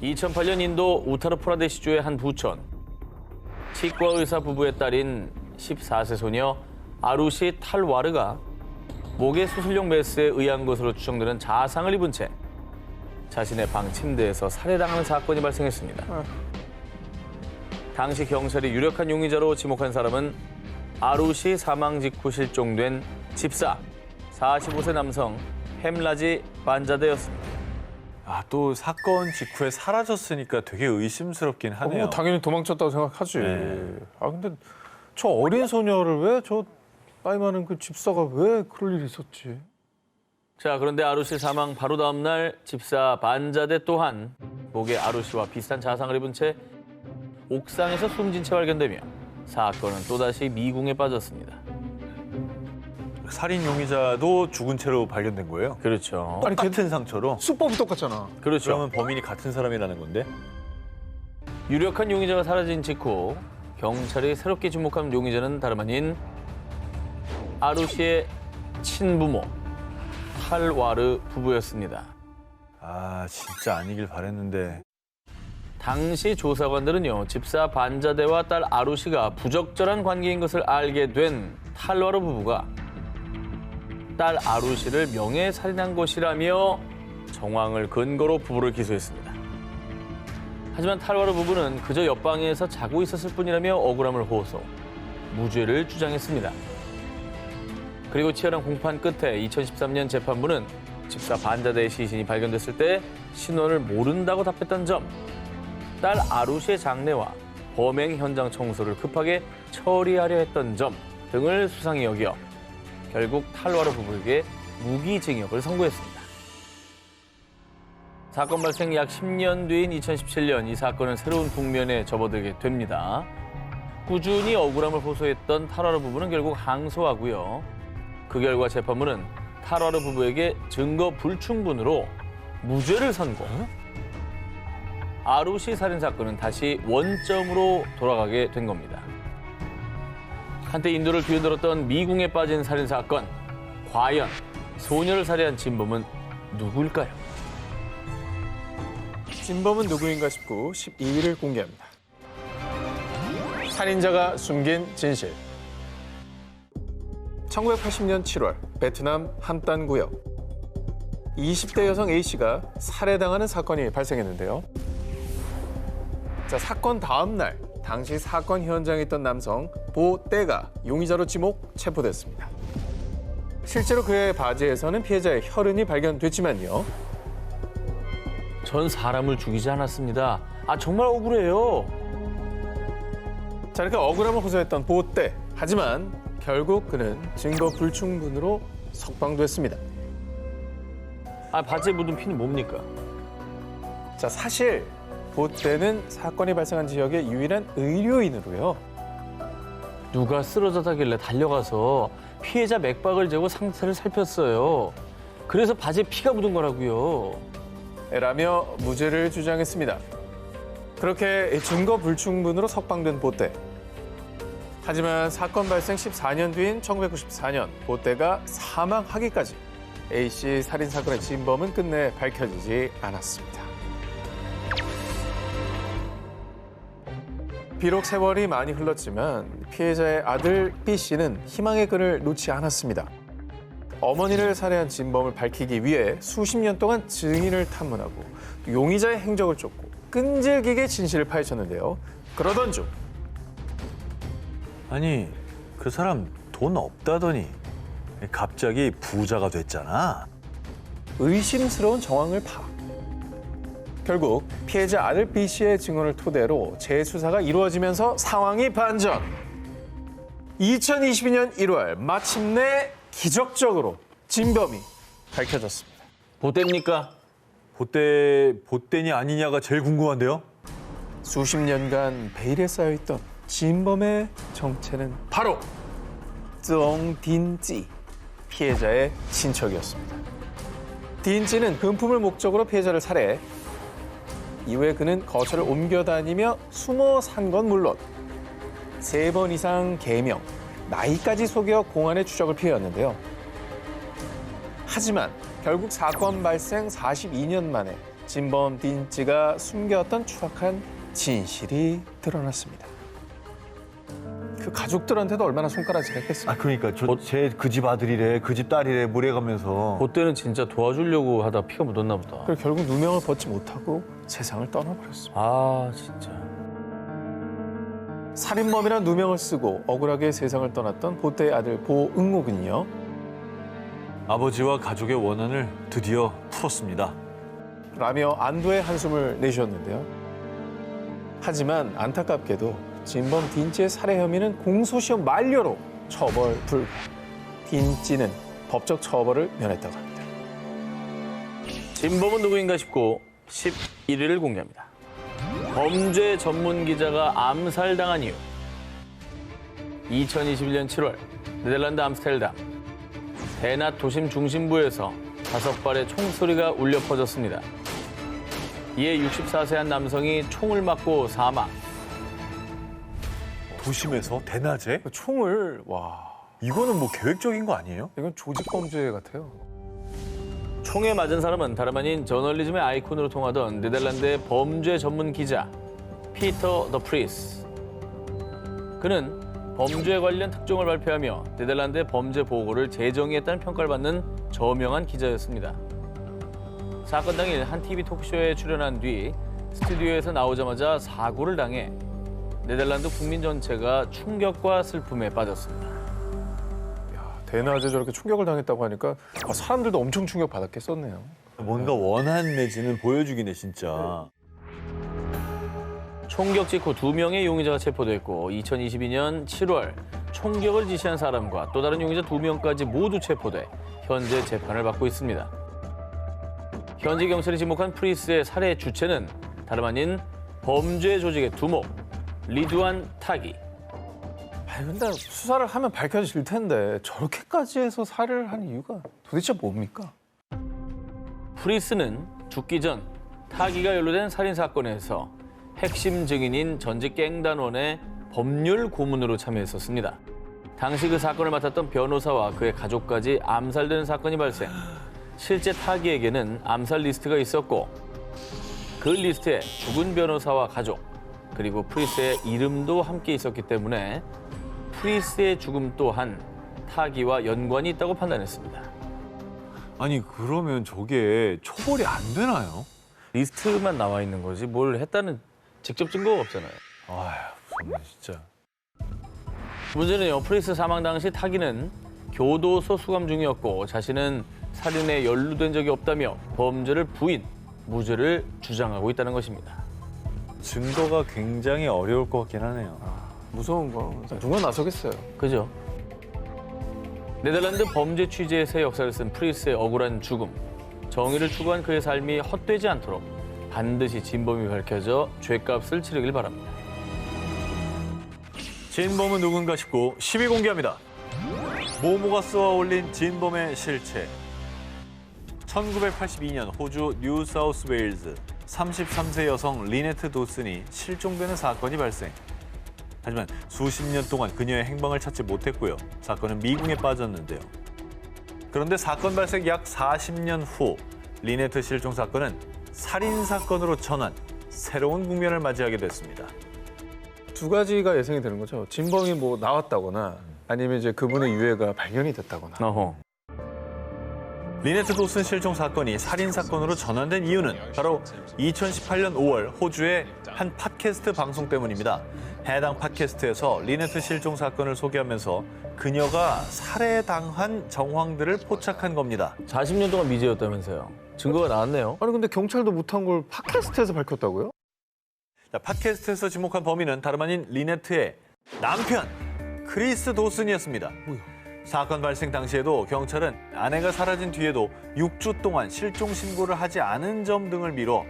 2008년 인도 우타르프라데시주의 한 부천. 치과 의사 부부의 딸인 14세 소녀 아루시 탈와르가 목에 수술용 메스에 의한 것으로 추정되는 자상을 입은 채 자신의 방 침대에서 살해당하는 사건이 발생했습니다. 당시 경찰이 유력한 용의자로 지목한 사람은 아루시 사망 직후 실종된 집사 45세 남성 햄라지 반자데였습니다. 아, 또 사건 직후에 사라졌으니까 되게 의심스럽긴 하네요. 당연히 도망쳤다고 생각하지. 네. 아 근데 저 어린 소녀를 왜 저 나이 많은 그 집사가 왜 그럴 일이 있었지? 자, 그런데 아루시 사망 바로 다음 날 집사 반자데 또한 목에 아루시와 비슷한 자상을 입은 채 옥상에서 숨진 채 발견되며 사건은 또다시 미궁에 빠졌습니다. 살인 용의자도 죽은 채로 발견된 거예요? 그렇죠. 아니 같은 상처로? 수법이 똑같잖아. 그렇죠. 그러면 범인이 같은 사람이라는 건데? 유력한 용의자가 사라진 직후 경찰이 새롭게 지목한 용의자는 다름 아닌 아루시의 친부모 탈와르 부부였습니다. 아, 진짜 아니길 바랬는데. 당시 조사관들은요, 집사 반자데와 딸 아루시가 부적절한 관계인 것을 알게 된 탈와르 부부가 딸 아루시를 명예살인한 것이라며 정황을 근거로 부부를 기소했습니다. 하지만 탈와르 부부는 그저 옆방에서 자고 있었을 뿐이라며 억울함을 호소, 무죄를 주장했습니다. 그리고 치열한 공판 끝에 2013년 재판부는 집사 반자데의 시신이 발견됐을 때 신원을 모른다고 답했던 점, 딸 아루시의 장례와 범행 현장 청소를 급하게 처리하려 했던 점 등을 수상히 여겨 결국 탈와르 부부에게 무기징역을 선고했습니다. 사건 발생 약 10년 뒤인 2017년 이 사건은 새로운 국면에 접어들게 됩니다. 꾸준히 억울함을 호소했던 탈와르 부부는 결국 항소하고요. 그 결과 재판부는 탈와르 부부에게 증거 불충분으로 무죄를 선고. 아루시 살인 사건은 다시 원점으로 돌아가게 된 겁니다. 한때 인도를 뒤흔들었던 미궁에 빠진 살인 사건. 과연 소녀를 살해한 진범은 누구일까요? 진범은 누구인가 싶고 12위를 공개합니다. 살인자가 숨긴 진실. 1980년 7월 베트남 함단 구역. 20대 여성 A씨가 살해당하는 사건이 발생했는데요. 자, 사건 다음 날 당시 사건 현장에 있던 남성 보 떼가 용의자로 지목 체포됐습니다. 실제로 그의 바지에서는 피해자의 혈흔이 발견됐지만요. 전 사람을 죽이지 않았습니다. 아, 정말 억울해요. 자, 이렇게 억울함을 호소했던 보 떼. 하지만 결국 그는 증거 불충분으로 석방됐습니다. 아, 바지에 묻은 피는 뭡니까? 자, 사실 보 떼는 사건이 발생한 지역의 유일한 의료인으로요. 누가 쓰러졌다길래 달려가서 피해자 맥박을 재고 상태를 살폈어요. 그래서 바지에 피가 묻은 거라고요. 라며 무죄를 주장했습니다. 그렇게 증거 불충분으로 석방된 보 떼. 하지만 사건 발생 14년 뒤인 1994년 보 떼가 사망하기까지 A씨 살인 사건의 진범은 끝내 밝혀지지 않았습니다. 비록 세월이 많이 흘렀지만 피해자의 아들 B씨는 희망의 끈을 놓지 않았습니다. 어머니를 살해한 진범을 밝히기 위해 수십 년 동안 증인을 탐문하고 용의자의 행적을 쫓고 끈질기게 진실을 파헤쳤는데요. 그러던 중 아니, 그 사람 돈 없다더니 갑자기 부자가 됐잖아. 의심스러운 정황을 파악. 결국 피해자 아들 B씨의 증언을 토대로 재수사가 이루어지면서 상황이 반전. 2022년 1월 마침내 기적적으로 진범이 밝혀졌습니다. 보태입니까? 보떼니 아니냐가 제일 궁금한데요? 수십 년간 베일에 쌓여있던 진범의 정체는 바로 쫑딘찌 피해자의 친척이었습니다. 딘찌는 금품을 목적으로 피해자를 살해 이후에 그는 거처를 옮겨 다니며 숨어 산 건 물론 3번 이상 개명, 나이까지 속여 공안의 추적을 피해왔는데요. 하지만 결국 사건 발생 42년 만에 진범 딘찌가 숨겨왔던 추악한 진실이 드러났습니다. 그 가족들한테도 얼마나 손가락질했겠어요. 아 그러니까 제 그 집 아들이래, 그 집 딸이래 무례가면서. 그때는 진짜 도와주려고 하다 피가 묻었나 보다. 그리고 결국 누명을 벗지 못하고 세상을 떠나버렸습니다. 아 진짜. 살인범이란 누명을 쓰고 억울하게 세상을 떠났던 보태의 아들 보응옥은요. 아버지와 가족의 원한을 드디어 풀었습니다. 라며 안도의 한숨을 내쉬었는데요. 하지만 안타깝게도 진범 딘찌의 살해 혐의는 공소시효 만료로 처벌 불가. 딘찌는 법적 처벌을 면했다고 합니다. 진범은 누구인가 싶고 11위를 공개합니다. 범죄 전문 기자가 암살당한 이유. 2021년 7월 네덜란드 암스테르담 대낮 도심 중심부에서 5발의 총소리가 울려 퍼졌습니다. 이에 64세 한 남성이 총을 맞고 사망. 도심에서 대낮에? 총을 와 이거는 뭐 계획적인 거 아니에요? 이건 조직 범죄 같아요. 총에 맞은 사람은 다름 아닌 저널리즘의 아이콘으로 통하던 네덜란드의 범죄 전문 기자 피터 더 프리스. 그는 범죄에 관련 특종을 발표하며 네덜란드의 범죄 보고를 재정의했다는 평가를 받는 저명한 기자였습니다. 사건 당일 한 TV 토크쇼에 출연한 뒤 스튜디오에서 나오자마자 사고를 당해 네덜란드 국민 전체가 충격과 슬픔에 빠졌습니다. 대낮에 저렇게 충격을 당했다고 하니까 사람들도 엄청 충격 받았겠었네요. 뭔가 원한 매진을 보여주긴 해 진짜. 총격 직후 2명의 용의자가 체포됐고 2022년 7월 총격을 지시한 사람과 또 다른 용의자 2명까지 모두 체포돼 현재 재판을 받고 있습니다. 현지 경찰이 지목한 프리스의 살해 주체는 다름 아닌 범죄 조직의 두목 리두안 타기. 아니 근데 수사를 하면 밝혀질 텐데 저렇게까지 해서 살해를 한 이유가 도대체 뭡니까? 프리스는 죽기 전 타기가 연루된 살인 사건에서 핵심 증인인 전직 갱단원의 법률 고문으로 참여했었습니다. 당시 그 사건을 맡았던 변호사와 그의 가족까지 암살되는 사건이 발생. 실제 타기에게는 암살 리스트가 있었고 그 리스트에 죽은 변호사와 가족 그리고 프리스의 이름도 함께 있었기 때문에 프리스의 죽음 또한 타기와 연관이 있다고 판단했습니다. 아니 그러면 저게 처벌이 안 되나요? 리스트만 나와 있는 거지 뭘 했다는 직접 증거가 없잖아요. 아휴 무섭네 진짜. 문제는요, 프리스 사망 당시 타기는 교도소 수감 중이었고 자신은 살인에 연루된 적이 없다며 범죄를 부인, 무죄를 주장하고 있다는 것입니다. 증거가 굉장히 어려울 것 같긴 하네요. 무서운 거 누가 나서겠어요. 그죠? 네덜란드 범죄 취재의 새 역사를 쓴 프리스의 억울한 죽음. 정의를 추구한 그의 삶이 헛되지 않도록 반드시 진범이 밝혀져 죗값을 치르길 바랍니다. 진범은 누군가 싶고 10위 공개합니다. 모모가 쏘아 올린 진범의 실체. 1982년 호주 뉴사우스웨일즈 33세 여성 리네트 도슨이 실종되는 사건이 발생. 하지만 수십 년 동안 그녀의 행방을 찾지 못했고요. 사건은 미궁에 빠졌는데요. 그런데 사건 발생 약 40년 후 리네트 실종 사건은 살인 사건으로 전환, 새로운 국면을 맞이하게 됐습니다. 두 가지가 예상이 되는 거죠. 진범이 뭐 나왔다거나 아니면 이제 그분의 유해가 발견이 됐다거나. 어허. 리네트 도슨 실종 사건이 살인 사건으로 전환된 이유는 바로 2018년 5월 호주의 한 팟캐스트 방송 때문입니다. 해당 팟캐스트에서 리네트 실종 사건을 소개하면서 그녀가 살해당한 정황들을 포착한 겁니다. 40년 동안 미제였다면서요. 증거가 나왔네요. 아니 근데 경찰도 못한 걸 팟캐스트에서 밝혔다고요? 자, 팟캐스트에서 지목한 범인은 다름 아닌 리네트의 남편 크리스 도슨이었습니다. 사건 발생 당시에도 경찰은 아내가 사라진 뒤에도 6주 동안 실종 신고를 하지 않은 점 등을 미뤄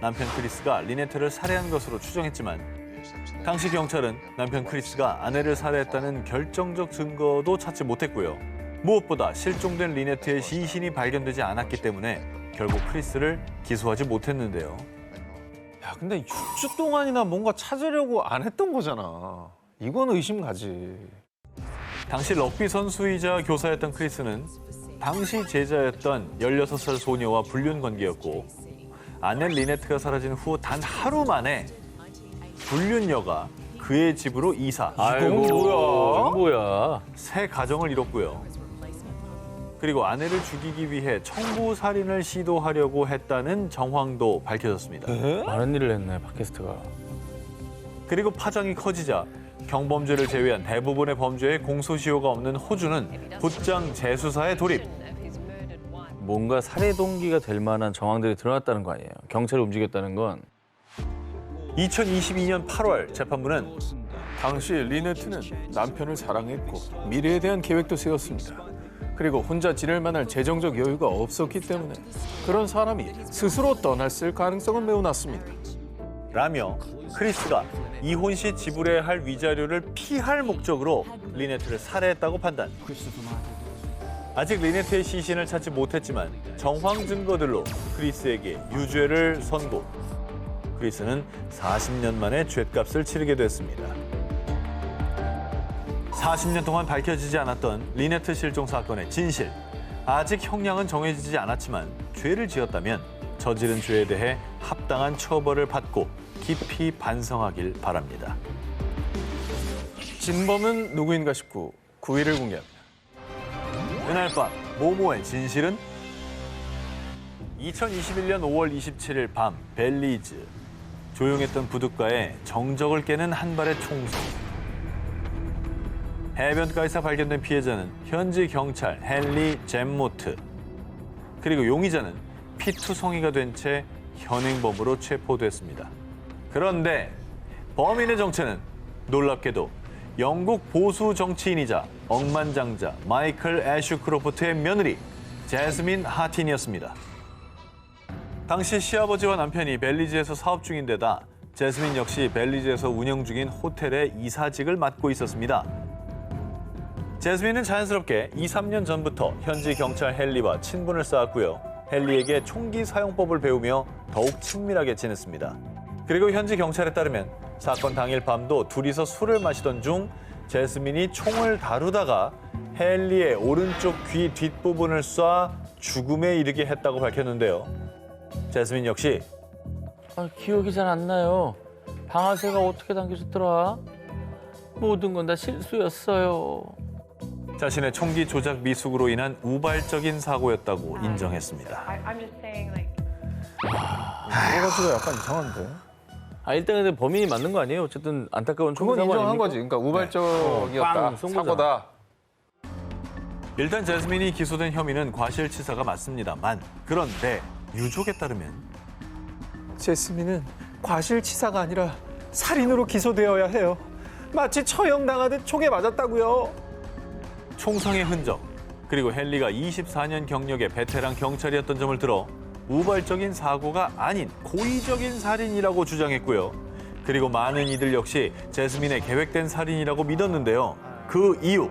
남편 크리스가 리네트를 살해한 것으로 추정했지만 당시 경찰은 남편 크리스가 아내를 살해했다는 결정적 증거도 찾지 못했고요. 무엇보다 실종된 리네트의 시신이 발견되지 않았기 때문에 결국 크리스를 기소하지 못했는데요. 야 근데 6주 동안이나 뭔가 찾으려고 안 했던 거잖아. 이건 의심 가지. 당시 럭비 선수이자 교사였던 크리스는 당시 제자였던 16살 소녀와 불륜 관계였고 아내 리네트가 사라진 후 단 하루 만에 불륜녀가 그의 집으로 이사. 아이고, 뭐야? 뭐야? 새 가정을 이뤘고요. 그리고 아내를 죽이기 위해 청부 살인을 시도하려고 했다는 정황도 밝혀졌습니다. 많은 일을 했네, 팟캐스트가. 그리고 파장이 커지자 경범죄를 제외한 대부분의 범죄에 공소시효가 없는 호주는 곧장 재수사에 돌입. 뭔가 살해 동기가 될 만한 정황들이 드러났다는 거 아니에요. 경찰이 움직였다는 건. 2022년 8월 재판부는 당시 리네트는 남편을 사랑했고 미래에 대한 계획도 세웠습니다. 그리고 혼자 지낼 만한 재정적 여유가 없었기 때문에 그런 사람이 스스로 떠났을 가능성은 매우 낮습니다. 라며 크리스가 이혼 시 지불해야 할 위자료를 피할 목적으로 리네트를 살해했다고 판단. 아직 리네트의 시신을 찾지 못했지만 정황 증거들로 크리스에게 유죄를 선고. 크리스는 40년 만에 죗값을 치르게 됐습니다. 40년 동안 밝혀지지 않았던 리네트 실종 사건의 진실. 아직 형량은 정해지지 않았지만 죄를 지었다면 저지른 죄에 대해 합당한 처벌을 받고 깊이 반성하길 바랍니다. 진범은 누구인가 싶고 9위를 공개합니다. 그날 밤 모모의 진실은? 2021년 5월 27일 밤 벨리즈. 조용했던 부둣가에 정적을 깨는 한 발의 총성. 해변가에서 발견된 피해자는 현지 경찰 헨리 잼모트. 그리고 용의자는 피투성이가 된 채 현행범으로 체포됐습니다. 그런데 범인의 정체는 놀랍게도 영국 보수 정치인이자 억만장자 마이클 애슈크로프트의 며느리 제스민 하틴이었습니다. 당시 시아버지와 남편이 벨리즈에서 사업 중인 데다 제스민 역시 벨리즈에서 운영 중인 호텔의 이사직을 맡고 있었습니다. 제스민은 자연스럽게 2, 3년 전부터 현지 경찰 헨리와 친분을 쌓았고요. 헨리에게 총기 사용법을 배우며 더욱 친밀하게 지냈습니다. 그리고 현지 경찰에 따르면 사건 당일 밤도 둘이서 술을 마시던 중 제스민이 총을 다루다가 헨리의 오른쪽 귀 뒷부분을 쏴 죽음에 이르게 했다고 밝혔는데요. 제스민 역시 기억이 잘 안 나요. 방아쇠가 어떻게 당겨졌더라? 모든 건 다 실수였어요. 자신의 총기 조작 미숙으로 인한 우발적인 사고였다고 인정했습니다. I'm just saying, like, 그래가지고 약간 이상한데. 일단 근데 범인이 맞는 거 아니에요? 어쨌든 안타까운 총기 그건 사고 인정한 아닙니까? 거지. 그러니까 우발적이었다. 빵 쏜 거잖아. 사고다. 일단 제스민이 기소된 혐의는 과실치사가 맞습니다만 그런데 유족에 따르면 제스민은 과실치사가 아니라 살인으로 기소되어야 해요. 마치 처형당하듯 총에 맞았다고요. 총성의 흔적 그리고 헨리가 24년 경력의 베테랑 경찰이었던 점을 들어 우발적인 사고가 아닌 고의적인 살인이라고 주장했고요. 그리고 많은 이들 역시 제스민의 계획된 살인이라고 믿었는데요. 그 이유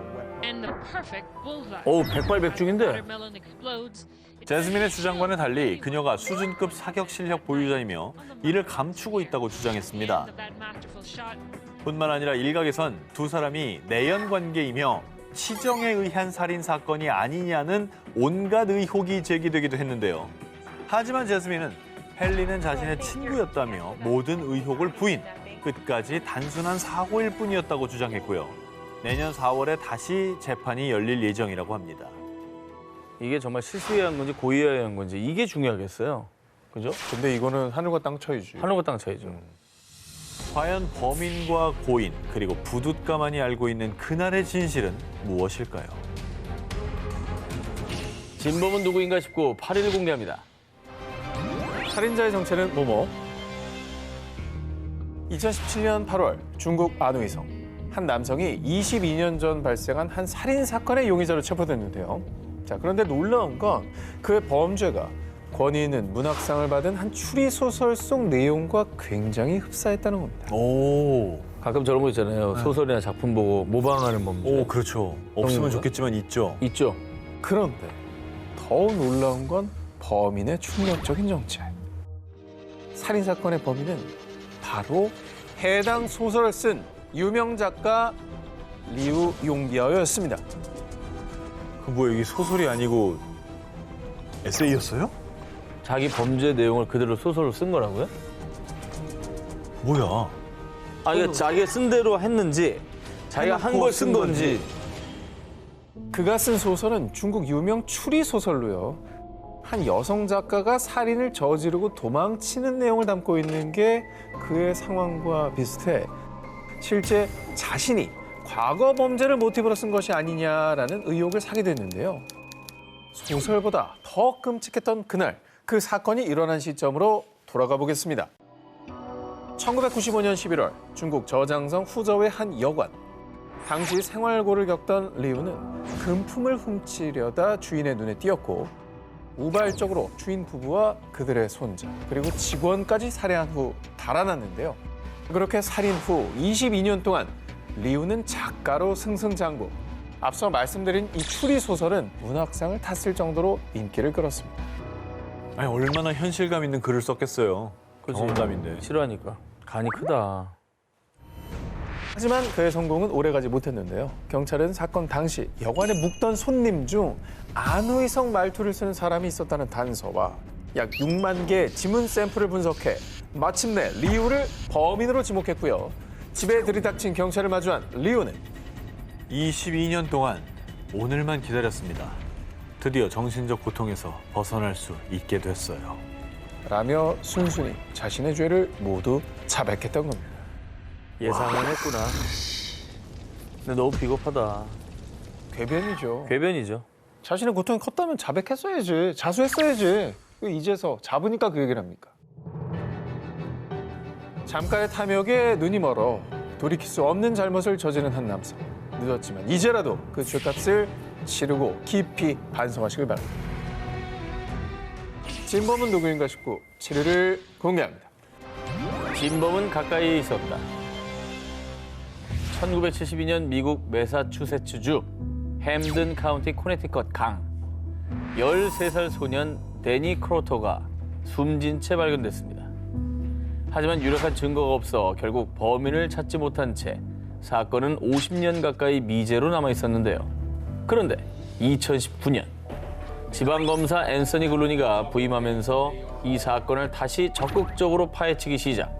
어우, 백발백중인데? 제스민의 주장과는 달리 그녀가 수준급 사격 실력 보유자이며 이를 감추고 있다고 주장했습니다. 뿐만 아니라 일각에선 두 사람이 내연 관계이며 치정에 의한 살인 사건이 아니냐는 온갖 의혹이 제기되기도 했는데요. 하지만 제스민은 헨리는 자신의 친구였다며 모든 의혹을 부인, 끝까지 단순한 사고일 뿐이었다고 주장했고요. 내년 4월에 다시 재판이 열릴 예정이라고 합니다. 이게 정말 실수에 한 건지 고의에 한 건지 이게 중요하겠어요. 그죠? 근데 이거는 하늘과 땅 차이지. 하늘과 땅 차이죠. 과연 범인과 고인 그리고 부둣가만이 알고 있는 그날의 진실은 무엇일까요? 진범은 누구인가 싶고 8위를 공개합니다. 살인자의 정체는 뭐뭐? 2017년 8월 중국 안우이성 한 남성이 22년 전 발생한 한 살인 사건의 용의자로 체포됐는데요. 자, 그런데 놀라운 건 그의 범죄가 권위 있는 문학상을 받은 한 추리소설 속 내용과 굉장히 흡사했다는 겁니다. 오, 가끔 저런 거 있잖아요. 소설이나 작품 보고 모방하는 범죄. 오 그렇죠. 없으면 건가? 좋겠지만 있죠. 있죠. 그런데 더욱 놀라운 건 범인의 충격적인 정체. 살인 사건의 범인은 바로 해당 소설을 쓴 유명 작가 리우 용비아오였습니다. 그 뭐야 이게 소설이 아니고 에세이였어요? 자기 범죄 내용을 그대로 소설로 쓴 거라고요? 뭐야? 아, 이게 자기가 쓴 대로 했는지 자기가 한 걸 쓴 건지. 그가 쓴 소설은 중국 유명 추리 소설로요. 한 여성 작가가 살인을 저지르고 도망치는 내용을 담고 있는 게 그의 상황과 비슷해 실제 자신이 과거 범죄를 모티브로 쓴 것이 아니냐라는 의혹을 사게 됐는데요. 소설보다 더 끔찍했던 그날, 그 사건이 일어난 시점으로 돌아가 보겠습니다. 1995년 11월 중국 저장성 후저우의 한 여관. 당시 생활고를 겪던 리우는 금품을 훔치려다 주인의 눈에 띄었고 우발적으로 주인 부부와 그들의 손자 그리고 직원까지 살해한 후 달아났는데요. 그렇게 살인 후 22년 동안 리우는 작가로 승승장구. 앞서 말씀드린 이 추리 소설은 문학상을 탔을 정도로 인기를 끌었습니다. 아니 얼마나 현실감 있는 글을 썼겠어요. 그치? 경험담인데. 싫어하니까. 간이 크다. 하지만 그의 성공은 오래가지 못했는데요. 경찰은 사건 당시 여관에 묵던 손님 중 안의성 말투를 쓰는 사람이 있었다는 단서와 약 6만 개의 지문 샘플을 분석해 마침내 리우를 범인으로 지목했고요. 집에 들이닥친 경찰을 마주한 리우는 22년 동안 오늘만 기다렸습니다. 드디어 정신적 고통에서 벗어날 수 있게 됐어요. 라며 순순히 자신의 죄를 모두 자백했던 겁니다. 예상은 했구나. 근데 너무 비겁하다. 궤변이죠. 궤변이죠. 자신의 고통이 컸다면 자백했어야지. 자수했어야지. 왜 이제서 잡으니까 그 얘기를 합니까? 잠깐의 탐욕에 눈이 멀어 돌이킬 수 없는 잘못을 저지른 한 남성. 늦었지만 이제라도 그 죄값을 치르고 깊이 반성하시길 바랍니다. 진범은 누구인가 싶고 7위를 공개합니다. 진범은 가까이에 있었다. 1972년 미국 매사추세츠주 햄든 카운티 코네티컷 강. 13살 소년 데니 크로터가 숨진 채 발견됐습니다. 하지만 유력한 증거가 없어 결국 범인을 찾지 못한 채 사건은 50년 가까이 미제로 남아 있었는데요. 그런데 2019년 지방검사 앤서니 글루니가 부임하면서 이 사건을 다시 적극적으로 파헤치기 시작.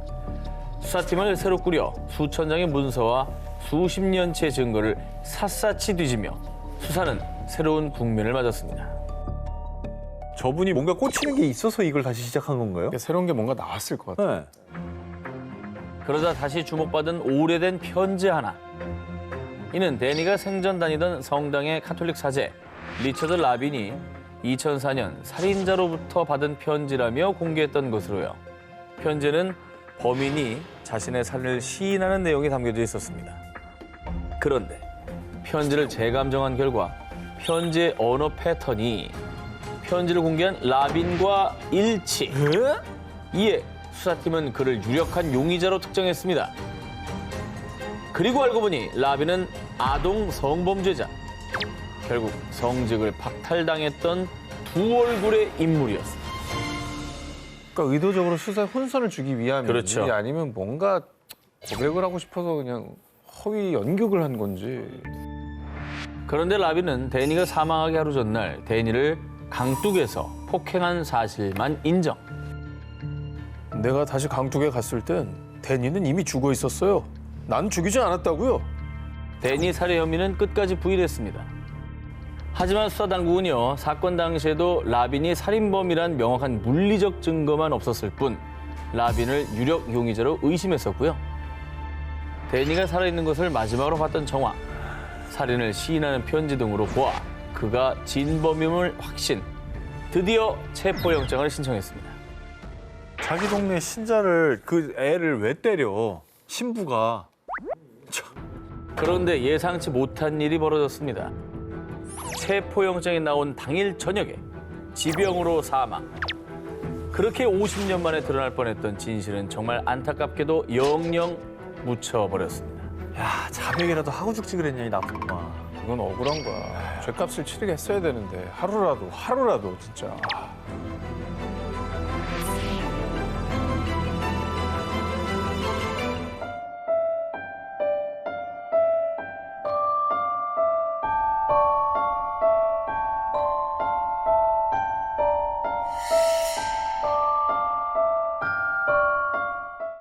수사팀을 새로 꾸려 수천 장의 문서와 수십 년치의 증거를 샅샅이 뒤지며 수사는 새로운 국면을 맞았습니다. 저분이 뭔가 꽂히는 게 있어서 이걸 다시 시작한 건가요? 새로운 게 뭔가 나왔을 것 같아요. 네. 그러다 다시 주목받은 오래된 편지 하나. 이는 데니가 생전 다니던 성당의 카톨릭 사제 리처드 라빈이 2004년 살인자로부터 받은 편지라며 공개했던 것으로요. 편지는 범인이 자신의 살인을 시인하는 내용이 담겨져 있었습니다. 그런데 편지를 재감정한 결과 편지의 언어 패턴이 편지를 공개한 라빈과 일치. 이에 수사팀은 그를 유력한 용의자로 특정했습니다. 그리고 알고 보니 라빈은 아동 성범죄자. 결국 성직을 박탈당했던 두 얼굴의 인물이었습니다. 그러니까 의도적으로 수사에 혼선을 주기 위함인지 그렇죠. 아니면 뭔가 고백을 하고 싶어서 그냥 허위 연극을 한 건지. 그런데 라빈은 데니가 사망하기 하루 전날 데니를 강둑에서 폭행한 사실만 인정. 내가 다시 강둑에 갔을 땐 데니는 이미 죽어 있었어요. 난 죽이지 않았다고요. 데니 살해 혐의는 끝까지 부인했습니다. 하지만 수사당국은요, 사건 당시에도 라빈이 살인범이란 명확한 물리적 증거만 없었을 뿐 라빈을 유력 용의자로 의심했었고요. 데니가 살아있는 것을 마지막으로 봤던 정황, 살인을 시인하는 편지 등으로 보아 그가 진범임을 확신, 드디어 체포영장을 신청했습니다. 자기 동네 신자를 그 애를 왜 때려? 신부가. 그런데 예상치 못한 일이 벌어졌습니다. 체포영장이 나온 당일 저녁에 지병으로 사망. 그렇게 50년 만에 드러날 뻔했던 진실은 정말 안타깝게도 영영 묻혀버렸습니다. 야, 자백이라도 하고 죽지 그랬냐, 이 나쁜 놈아. 이건 억울한 거야. 죄값을 치르게 했어야 되는데 하루라도 진짜.